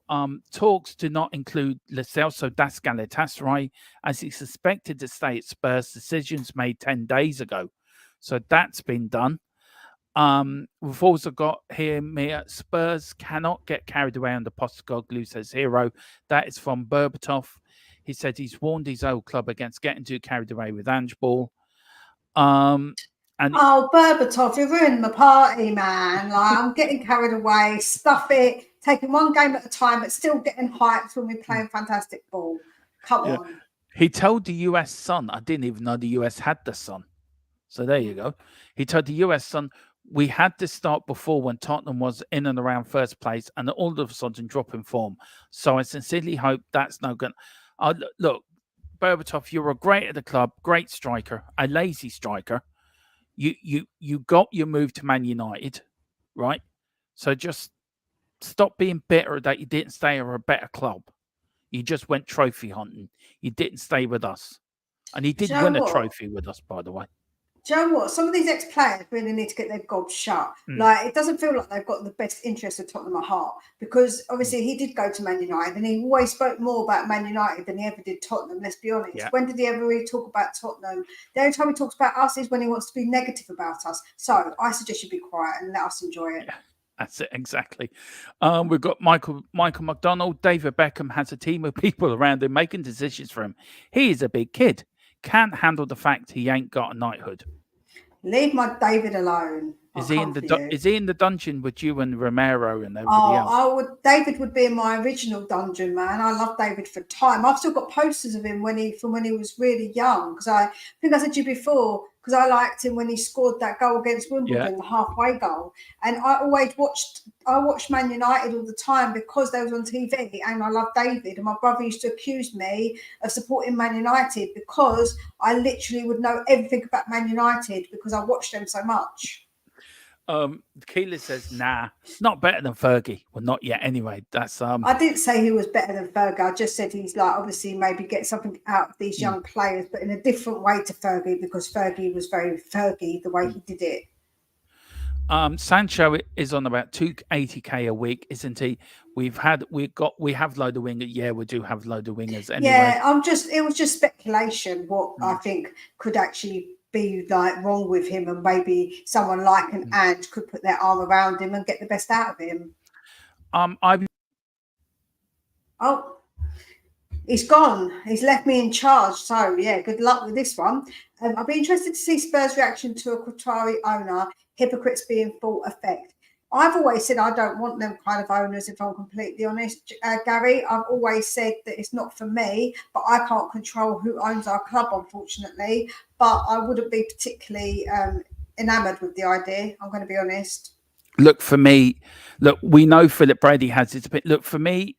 Talks do not include Lo Celso das Galatasaray, as he's suspected to stay at Spurs. Decisions made 10 days ago, so that's been done. We've also got here, Mia, Spurs cannot get carried away on the Postecoglou, says Hero. That is from Berbatov. He said he's warned his old club against getting too carried away with Ange Ball. Berbatov, you're ruining the party, man. Like, I'm getting carried away. Stuff it. Taking one game at a time, but still getting hyped when we're playing fantastic ball. Come on. He told the US Sun, I didn't even know the US had the Sun. So there you go. He told the US Sun, we had this start before when Tottenham was in and around first place and all of a sudden drop in form. So I sincerely hope that's no good. Look, Berbatov, you're a great at the club, great striker, a lazy striker. You got your move to Man United, right? So just stop being bitter that you didn't stay at a better club. You just went trophy hunting. You didn't stay with us. And he did win a trophy with us, by the way. Do you know what? Some of these ex-players really need to get their gobs shut. Like, it doesn't feel like they've got the best interest of Tottenham at heart, because obviously he did go to Man United and he always spoke more about Man United than he ever did Tottenham, let's be honest. Yeah. When did he ever really talk about Tottenham? The only time he talks about us is when he wants to be negative about us. So I suggest you be quiet and let us enjoy it. Yeah. That's it, exactly. We've got Michael McDonald. David Beckham has a team of people around him making decisions for him. He is a big kid. Can't handle the fact he ain't got a knighthood. Leave my David alone. Is he in the dungeon with you and Romero and everybody else? David would be in my original dungeon, man. I love David for time. I've still got posters of him from when he was really young. Because I think I said to you before, because I liked him when he scored that goal against Wimbledon, the halfway goal. And I watched Man United all the time because they was on TV, and I love David. And my brother used to accuse me of supporting Man United because I literally would know everything about Man United because I watched them so much. Keeler says, nah, not better than Fergie. Well, not yet anyway. That's I didn't say he was better than Fergie. I just said he's like, obviously maybe get something out of these young players, but in a different way to Fergie, because Fergie was very Fergie the way he did it. Sancho is on about 280k a week, isn't he? We have load of wingers. Yeah, we do have load of wingers anyway. Yeah, it was just speculation what I think could actually be like wrong with him, and maybe someone like an Ange could put their arm around him and get the best out of him. He's gone. He's left me in charge. So yeah, good luck with this one. I'd be interested to see Spurs' reaction to a Qatari owner. Hypocrites be in full effect. I've always said I don't want them kind of owners, if I'm completely honest, Gary. I've always said that it's not for me, but I can't control who owns our club, unfortunately. But I wouldn't be particularly enamoured with the idea, I'm going to be honest. Look, for me, we know Philip Brady has his bit. Look, for me,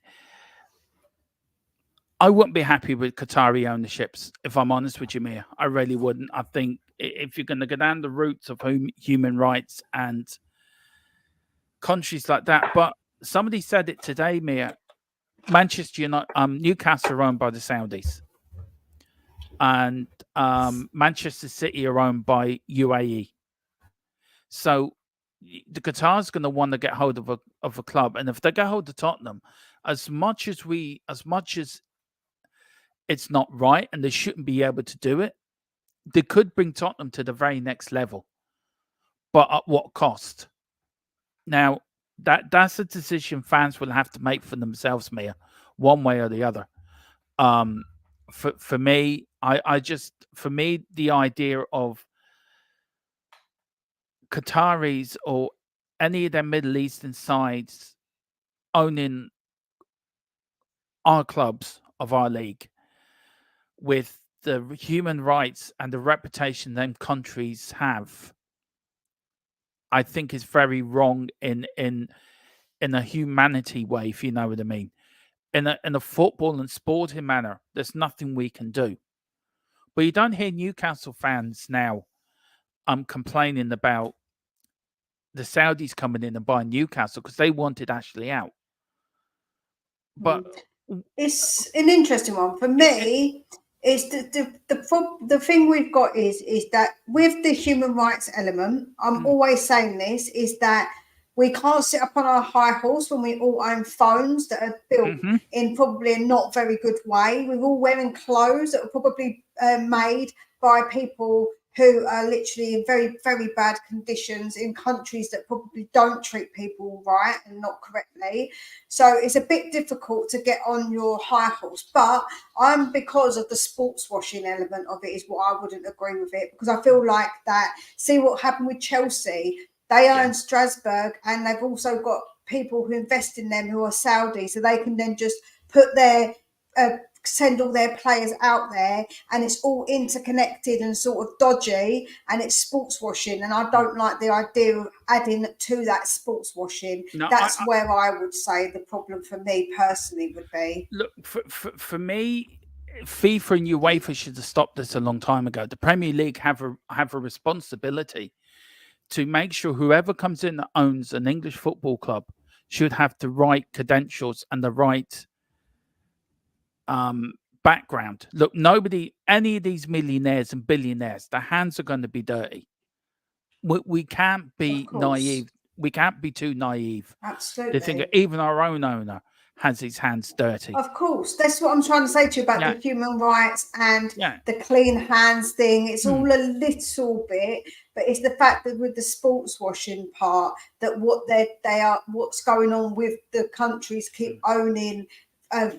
I wouldn't be happy with Qatari ownerships, if I'm honest with you, Mia. I really wouldn't. I think if you're going to go down the routes of human rights and countries like that, but somebody said it today, Mia. Manchester United, Newcastle are owned by the Saudis, and Manchester City are owned by UAE. So the Qatar's going to want to get hold of a club, and if they get hold of Tottenham, as much as it's not right, and they shouldn't be able to do it, they could bring Tottenham to the very next level, but at what cost? Now, that's a decision fans will have to make for themselves, Mia, one way or the other. For me, the idea of Qataris or any of their Middle Eastern sides owning our clubs of our league with the human rights and the reputation them countries have, I think is very wrong in a humanity way, if you know what I mean. In a football and sporting manner, there's nothing we can do. But you don't hear Newcastle fans now complaining about the Saudis coming in and buying Newcastle because they wanted Ashley out. But it's an interesting one for me. Is the thing we've got is that with the human rights element, I'm always saying this, is that we can't sit up on our high horse when we all own phones that are built in probably a not very good way. We're all wearing clothes that are probably made by people who are literally in very, very bad conditions in countries that probably don't treat people right and not correctly. So it's a bit difficult to get on your high horse. But because of the sports washing element of it is what I wouldn't agree with it, because I feel like that, see what happened with Chelsea. They own Strasbourg, and they've also got people who invest in them who are Saudi, so they can then just put their send all their players out there, and it's all interconnected and sort of dodgy, and it's sports washing. And I don't like the idea of adding to that sports washing. No, that's where I would say the problem for me personally would be. Look, for me, FIFA and UEFA should have stopped this a long time ago. The Premier League have a responsibility to make sure whoever comes in that owns an English football club should have the right credentials and the right background. Look, any of these millionaires and billionaires, their hands are going to be dirty. We can't be naive. We can't be too naive. Absolutely. To think that even our own owner has his hands dirty. Of course. That's what I'm trying to say to you about the human rights and the clean hands thing. It's all a little bit, but it's the fact that with the sports washing part, that what's going on with the countries keep owning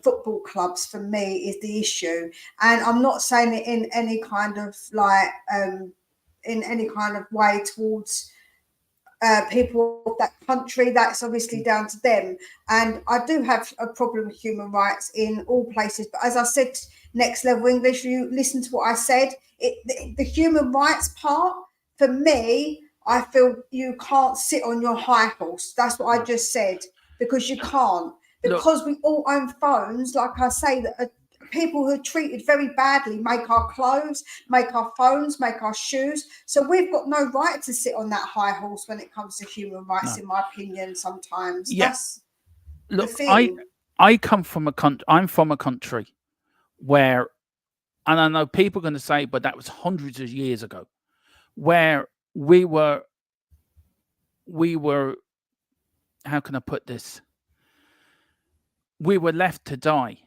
football clubs, for me, is the issue. And I'm not saying it in any kind of in any kind of way towards people of that country, that's obviously down to them. And I do have a problem with human rights in all places. But as I said, Next Level English, you listen to what I said. The human rights part, for me, I feel you can't sit on your high horse. That's what I just said, because you can't. Because we all own phones, like I say, that people who are treated very badly make our clothes, make our phones, make our shoes. So we've got no right to sit on that high horse when it comes to human rights, in my opinion. Sometimes that's the thing. I come from a country. I'm from a country where, and I know people are going to say, but that was hundreds of years ago, where we were. How can I put this? We were left to die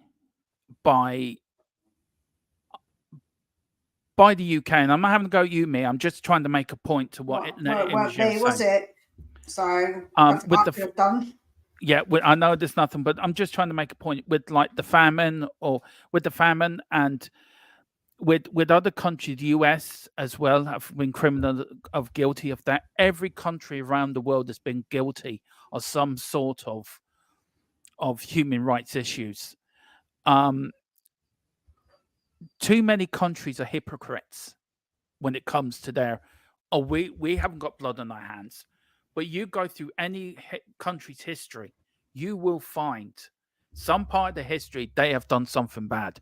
by the UK, and I'm not having to go at you, me. I'm just trying to make a point to what was it? So with the done. Yeah, I know there's nothing, but I'm just trying to make a point with like the famine, and with other countries, the US as well have been guilty of that. Every country around the world has been guilty of some sort of human rights issues. Too many countries are hypocrites when it comes to their, we haven't got blood on our hands. But you go through any country's history, you will find some part of the history they have done something bad.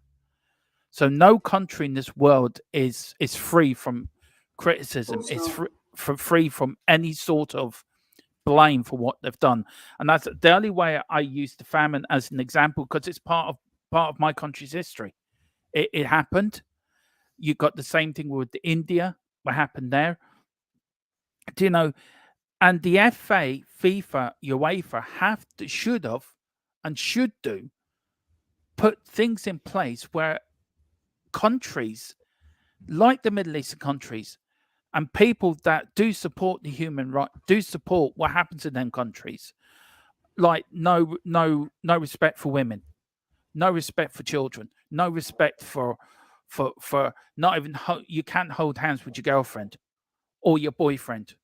So no country in this world is free from criticism. It's free from any sort of blame for what they've done. And that's the only way I use the famine as an example, because it's part of my country's history. It happened. You got the same thing with India. What happened there? Do you know? And the FA, FIFA, UEFA should put things in place where countries like the Middle Eastern countries and people that do support the human right, do support what happens in them countries, like no respect for women, no respect for children, no respect for not even you can't hold hands with your girlfriend or your boyfriend.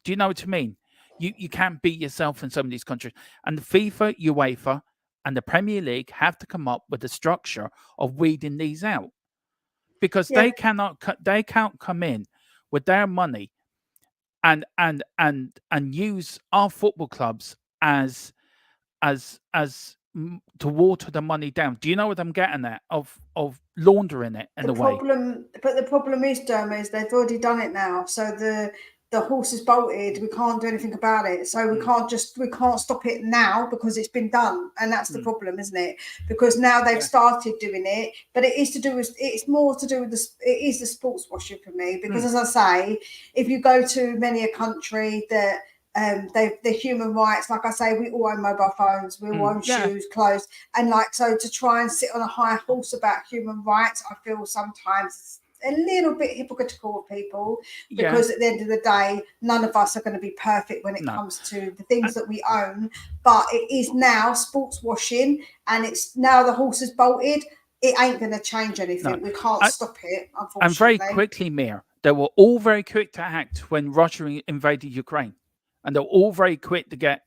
Do you know what I mean? You can't beat yourself in some of these countries. And the FIFA, UEFA, and the Premier League have to come up with a structure of weeding these out, because they can't come in with their money and use our football clubs as to water the money down. Do you know what I'm getting at? Of laundering it in a way. But the problem is, Derma, is they've already done it now. So the horse is bolted. We can't do anything about it. So we can't stop it now because it's been done, and that's the problem, isn't it? Because now they've started doing it, but it's more to do with the sports washing for me. Because as I say, if you go to many a country that the human rights, like I say, we all own mobile phones, we all own shoes, clothes, and so to try and sit on a high horse about human rights, I feel sometimes a little bit hypocritical of people, because at the end of the day, none of us are going to be perfect when it comes to the things that we own. But it is now sports washing, and it's now the horse is bolted. It ain't going to change anything. We can't stop it, unfortunately. And very quickly, Mia, they were all very quick to act when Russia invaded Ukraine, and they were all very quick to get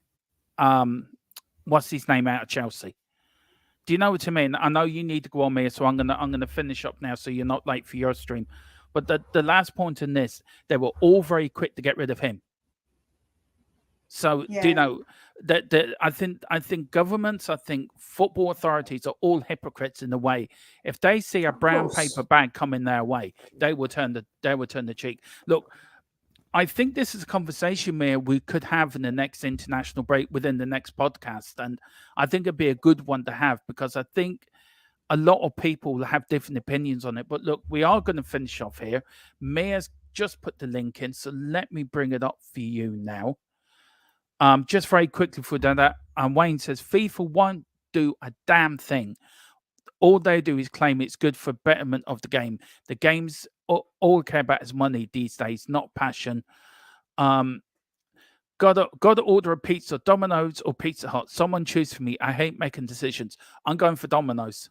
what's his name out of Chelsea. Do you know what I mean? I know you need to go on, Mia, so I'm gonna finish up now, so you're not late for your stream. But the last point in this, they were all very quick to get rid of him. So do you know that I think governments, I think football authorities are all hypocrites in a way. If they see a brown paper bag coming their way, they will turn the cheek. Look, I think this is a conversation, Mia, we could have in the next international break within the next podcast. And I think it'd be a good one to have, because I think a lot of people have different opinions on it. But look, we are going to finish off here. Mia's just put the link in, so let me bring it up for you now. Just very quickly for that, Wayne says FIFA won't do a damn thing. All they do is claim it's good for betterment of the game. The games all care about is money these days, not passion. Gotta order a pizza, Domino's or Pizza Hut. Someone choose for me. I hate making decisions. I'm going for Domino's.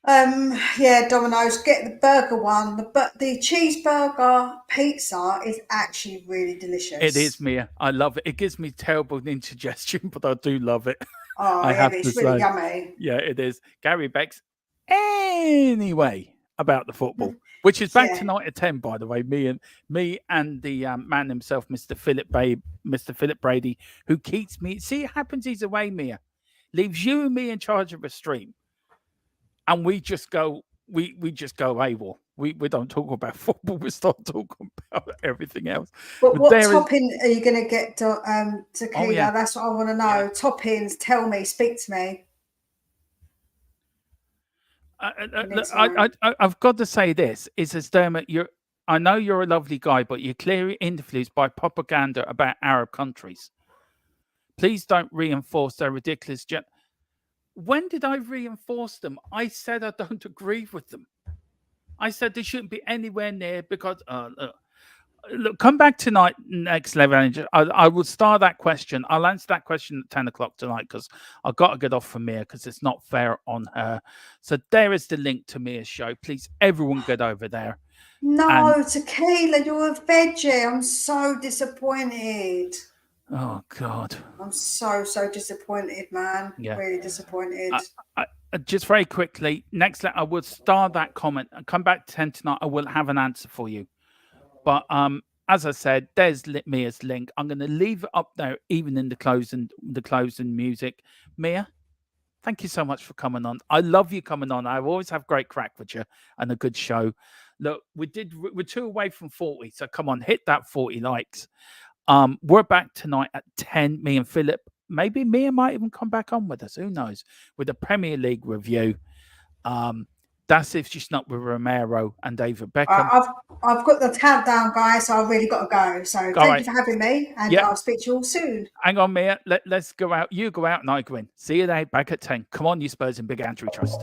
Yeah, Domino's. Get the burger one. The cheeseburger pizza is actually really delicious. It is, Mia. I love it. It gives me terrible indigestion, but I do love it. Oh I yeah, have but to it's really say. yummy. Yeah, it is. Gary Beck's anyway about the football, which is back Yeah. tonight at 10, by the way. Me and the man himself, Mr. Philip Brady, who keeps me. See, it happens. He's away, Mia, leaves you and me in charge of a stream, and we just go. We just go AWOL. We don't talk about football. We start talking about everything else. But what there is. topping are you going to get tequila? Oh, yeah. That's what I want to know. Yeah. Toppings. Tell me. Speak to me. I've got to say this: is as Dermot, I know you're a lovely guy, but you're clearly influenced by propaganda about Arab countries. Please don't reinforce their ridiculous. When did I reinforce them? I said I don't agree with them. I said they shouldn't be anywhere near because. Look, come back tonight, next level. I will start that question. I'll answer that question at 10 o'clock tonight because I've got to get off from Mia because it's not fair on her. So there is the link to Mia's show. Please, everyone get over there. No, tequila, you're a veggie. I'm so disappointed. Oh, God. I'm so disappointed, man. Yeah. Really disappointed. Just very quickly, next, I will start that comment and come back to 10 tonight. I will have an answer for you. But as I said, there's Mia's link. I'm going to leave it up there, even in the closing music. Mia, thank you so much for coming on. I love you coming on. I always have great crack with you and a good show. Look, we're 2 away from 40, so come on, hit that 40 likes. We're back tonight at 10. Me and Philip. Maybe Mia might even come back on with us. Who knows? With a Premier League review. That's if she's not with Romero and David Beckham. I've got the countdown, guys, so I've really got to go. So thank you for having me, and I'll speak to you all soon. Hang on, Mia. Let's go out. You go out and I go in. See you there, back at 10. Come on, you Spurs and Big Andrew Trust.